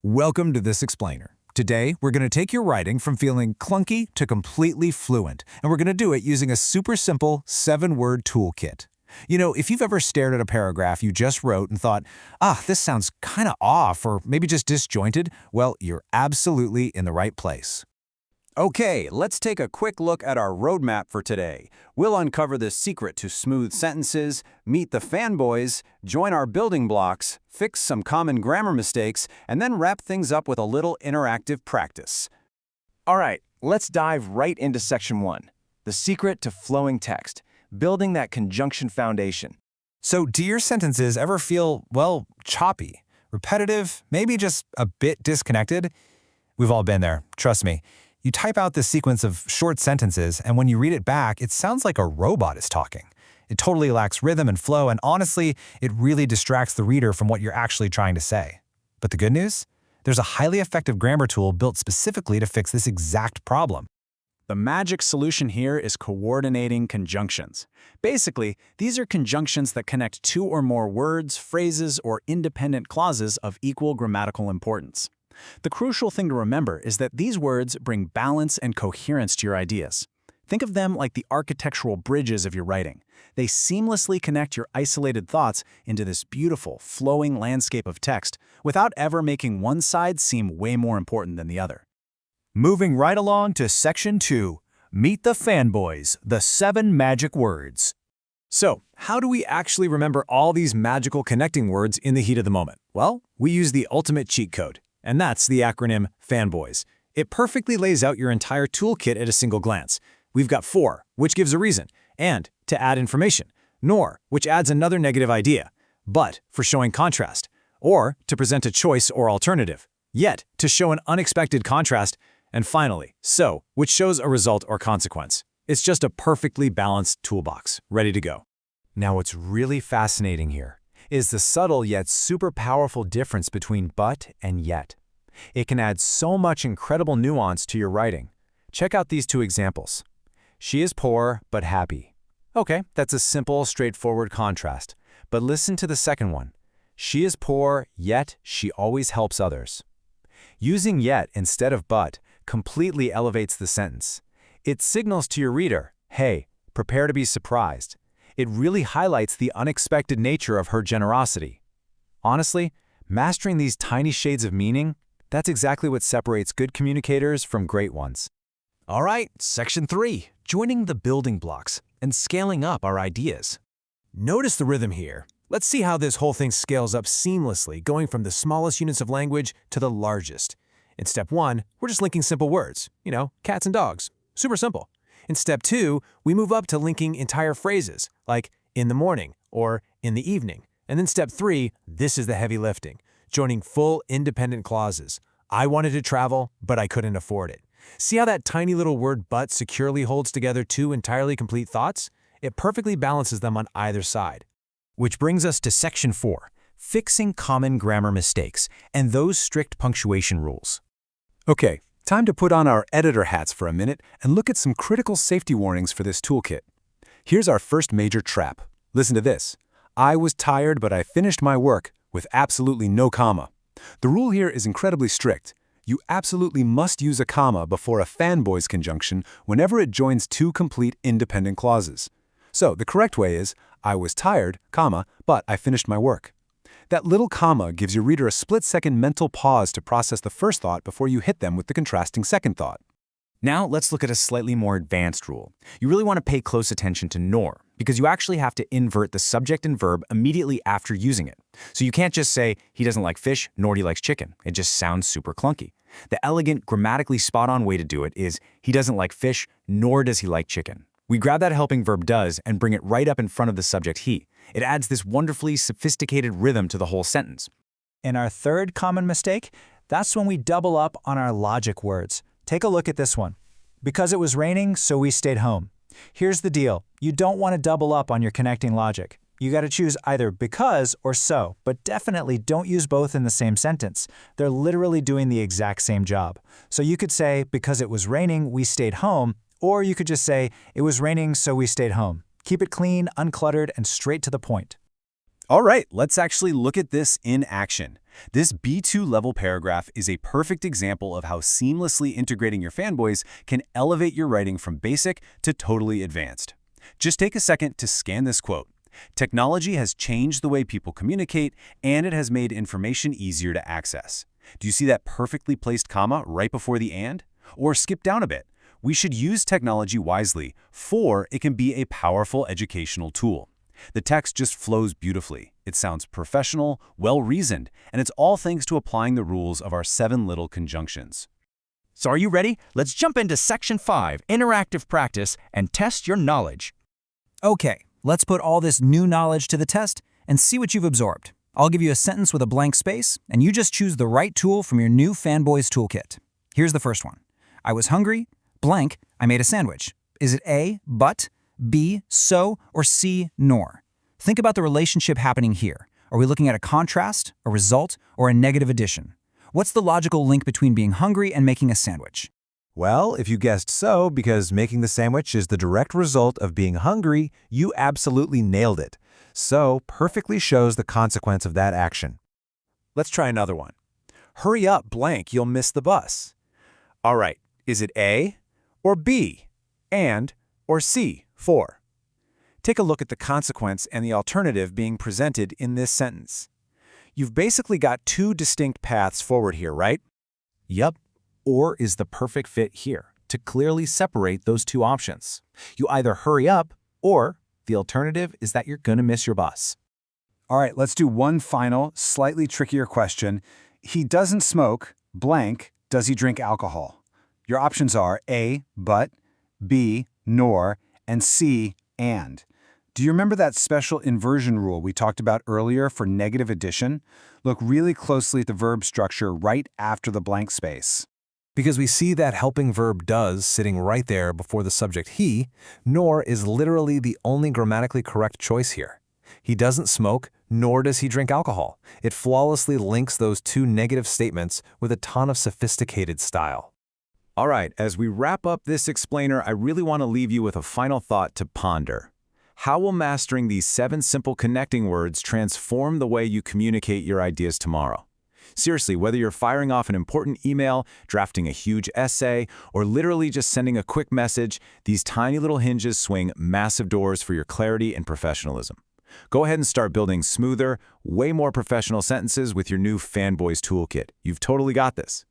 Welcome to This Explainer. Today, we're going to take your writing from feeling clunky to completely fluent, and we're going to do it using a super simple 7-word toolkit. You know, if you've ever stared at a paragraph you just wrote and thought, this sounds kind of off or maybe just disjointed, well, you're absolutely in the right place. Okay, let's take a quick look at our roadmap for today. We'll uncover the secret to smooth sentences, meet the fanboys, join our building blocks, fix some common grammar mistakes, and then wrap things up with a little interactive practice. All right, let's dive right into Section 1, the secret to flowing text, building that conjunction foundation. So, do your sentences ever feel, choppy, repetitive, maybe just a bit disconnected? We've all been there, trust me. You type out this sequence of short sentences, and when you read it back, it sounds like a robot is talking. It totally lacks rhythm and flow, and honestly, it really distracts the reader from what you're actually trying to say. But the good news? There's a highly effective grammar tool built specifically to fix this exact problem. The magic solution here is coordinating conjunctions. Basically, these are conjunctions that connect two or more words, phrases, or independent clauses of equal grammatical importance. The crucial thing to remember is that these words bring balance and coherence to your ideas. Think of them like the architectural bridges of your writing. They seamlessly connect your isolated thoughts into this beautiful, flowing landscape of text without ever making one side seem way more important than the other. Moving right along to Section 2, Meet the Fanboys, the 7 magic words. So, how do we actually remember all these magical connecting words in the heat of the moment? Well, we use the ultimate cheat code. And that's the acronym FANBOYS. It perfectly lays out your entire toolkit at a single glance. We've got FOR, which gives a reason, and to add information, NOR, which adds another negative idea, BUT, for showing contrast, OR, to present a choice or alternative, YET, to show an unexpected contrast, and finally, SO, which shows a result or consequence. It's just a perfectly balanced toolbox, ready to go. Now, what's really fascinating here is the subtle yet super powerful difference between but and yet. It can add so much incredible nuance to your writing. Check out these 2 examples. She is poor but happy. Okay, that's a simple, straightforward contrast. But listen to the second one. She is poor, yet she always helps others. Using yet instead of but completely elevates the sentence. It signals to your reader, hey, prepare to be surprised. It really highlights the unexpected nature of her generosity. Honestly, mastering these tiny shades of meaning, that's exactly what separates good communicators from great ones. All right, Section 3, joining the building blocks and scaling up our ideas. Notice the rhythm here. Let's see how this whole thing scales up seamlessly, going from the smallest units of language to the largest. In Step 1, we're just linking simple words, cats and dogs. Super simple. In Step 2, we move up to linking entire phrases, like in the morning or in the evening. And then Step 3, this is the heavy lifting, joining full independent clauses. I wanted to travel, but I couldn't afford it. See how that tiny little word but securely holds together 2 entirely complete thoughts? It perfectly balances them on either side. Which brings us to Section 4, fixing common grammar mistakes and those strict punctuation rules. Okay, time to put on our editor hats for a minute and look at some critical safety warnings for this toolkit. Here's our first major trap. Listen to this. I was tired, but I finished my work with absolutely no comma. The rule here is incredibly strict. You absolutely must use a comma before a fanboys conjunction whenever it joins 2 complete independent clauses. So the correct way is, I was tired, comma, but I finished my work. That little comma gives your reader a split-second mental pause to process the first thought before you hit them with the contrasting second thought. Now let's look at a slightly more advanced rule. You really want to pay close attention to NOR, because you actually have to invert the subject and verb immediately after using it. So you can't just say, he doesn't like fish, nor he likes chicken. It just sounds super clunky. The elegant, grammatically spot-on way to do it is, he doesn't like fish, nor does he like chicken. We grab that helping verb does and bring it right up in front of the subject he. It adds this wonderfully sophisticated rhythm to the whole sentence. In our third common mistake, that's when we double up on our logic words. Take a look at this one. Because it was raining, so we stayed home. Here's the deal. You don't want to double up on your connecting logic. You got to choose either because or so, but definitely don't use both in the same sentence. They're literally doing the exact same job. So you could say, because it was raining, we stayed home, or you could just say, it was raining, so we stayed home. Keep it clean, uncluttered, and straight to the point. All right, let's actually look at this in action. This B2 level paragraph is a perfect example of how seamlessly integrating your fanboys can elevate your writing from basic to totally advanced. Just take a second to scan this quote. Technology has changed the way people communicate, and it has made information easier to access. Do you see that perfectly placed comma right before the and? Or skip down a bit. We should use technology wisely, for it can be a powerful educational tool. The text just flows beautifully. It sounds professional, well-reasoned, and it's all thanks to applying the rules of our 7 little conjunctions. So are you ready? Let's jump into Section 5, Interactive Practice, and test your knowledge. Okay, let's put all this new knowledge to the test and see what you've absorbed. I'll give you a sentence with a blank space, and you just choose the right tool from your new FANBOYS toolkit. Here's the first one. I was hungry, blank, I made a sandwich. Is it A, but, B, so, or C, nor? Think about the relationship happening here. Are we looking at a contrast, a result, or a negative addition? What's the logical link between being hungry and making a sandwich? Well, if you guessed so, because making the sandwich is the direct result of being hungry, you absolutely nailed it. So perfectly shows the consequence of that action. Let's try another one. Hurry up, blank, you'll miss the bus. All right, is it A, or B, and, or C, for? Take a look at the consequence and the alternative being presented in this sentence. You've basically got 2 distinct paths forward here, right? Yep. Or is the perfect fit here to clearly separate those 2 options. You either hurry up, or the alternative is that you're going to miss your bus. All right, let's do one final, slightly trickier question. He doesn't smoke, blank, does he drink alcohol? Your options are A, but, B, nor, and C, and. Do you remember that special inversion rule we talked about earlier for negative addition? Look really closely at the verb structure right after the blank space. Because we see that helping verb does sitting right there before the subject he, nor is literally the only grammatically correct choice here. He doesn't smoke, nor does he drink alcohol. It flawlessly links those 2 negative statements with a ton of sophisticated style. All right, as we wrap up this explainer, I really want to leave you with a final thought to ponder. How will mastering these 7 simple connecting words transform the way you communicate your ideas tomorrow? Seriously, whether you're firing off an important email, drafting a huge essay, or literally just sending a quick message, these tiny little hinges swing massive doors for your clarity and professionalism. Go ahead and start building smoother, way more professional sentences with your new FANBOYS toolkit. You've totally got this.